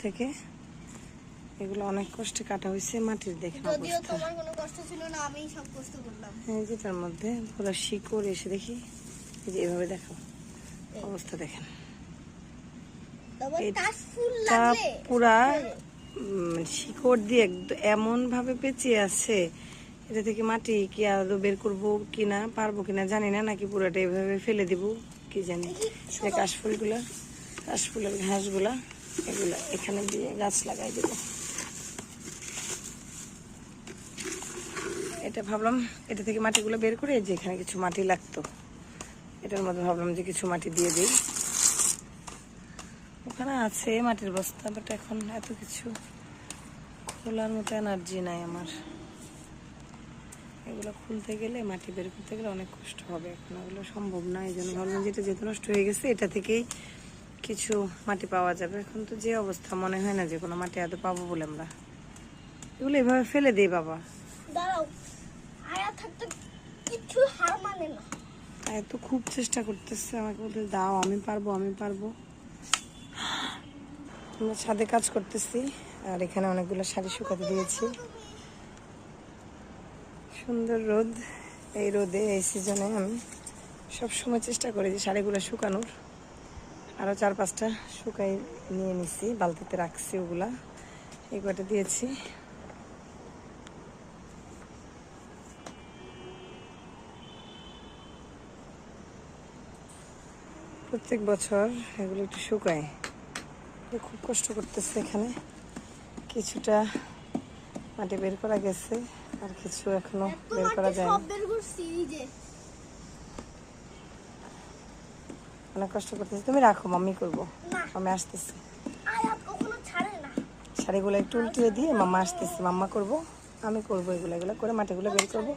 থেকে এগুলো অনেক কষ্টে কাটা হয়েছে। মাটির দেখে যদিও তোমার কোনো কষ্ট ছিল না, আমিই সব কষ্ট করলাম। হ্যাঁ, যেটার মধ্যে পুরো শিকড় এসে দেখি, এই যে এভাবে দেখো অবস্থা দেখেন, এটা পুরা শিকড় দিয়ে এমন ভাবে পেঁচিয়ে আছে। এটা থেকে মাটি কি আদৌ বের করবো কিনা, পারবো কিনা জানি না, নাকি পুরাটা এভাবে ফেলে দিব কি জানি। কাশফুলগুলা, কাশফুলের ঘাসগুলা এগুলা এখানে দিয়ে গাছ লাগাই দেব। এটা ভাবলাম এটা থেকে মাটিগুলো বের করে, যে এখানে কিছু মাটি লাগতো, এটার মধ্যে ভাবলাম যে কিছু মাটি দিয়ে দিই। ওখানে আছে মাটির বস্তা, বাট এখন এত কিছু খোলার মতো এনার্জি নাই আমার। এগুলো খুলতে গেলে, মাটি বের করতে গেলে অনেক কষ্ট হবে, এখন এগুলো সম্ভব না। এই জন্য ভাবলাম যেটা যেহেতু নষ্ট হয়ে গেছে, এটা থেকেই কিছু মাটি পাওয়া যাবে। এখন তো যে অবস্থা, মনে হয় না যে কোনো মাটি আদৌ পাবো বলে আমরা। এগুলো এভাবে ফেলে দিই বাবা। দাঁড়াও, আয়া থাকতে কিছু হার মানে না। আয়া তো খুব চেষ্টা করতেছে, আমাকে বলতে দাও, আমি পারবো, আমি পারবো। আমরা ছাদে কাজ করতেছি, আর এখানে অনেকগুলো শাড়ি শুকাতে দিয়েছি। সুন্দর রোদ, এই রোদে এই সিজনে আমি সবসময় চেষ্টা করি যে শাড়িগুলো শুকানোর। আরও 4-5টা শুকাই নিয়ে নিছি, বালতিতে রাখছি, ওগুলা এই কটা দিয়েছি। প্রত্যেক বছর এগুলো একটু শুকায়, খুব কষ্ট করতেছে। এখানে কিছুটা মাটি বের করা গেছে, আর কিছু এখনো বের করা যায় না। অনেক কষ্ট করতেছি। তুমি রাখো, মাম্মি করবো, আমি আসতেছি। শাড়িগুলো একটু উল্টিয়ে দিয়ে মাম্মা আসতেছি, মাম্মা করবো, আমি করবো। এগুলো এগুলো করে মাটিগুলো বের করবো।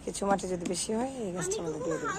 কিছু মাটি যদি বেশি হয় এই গাছটার মধ্যে দিয়ে দেবো।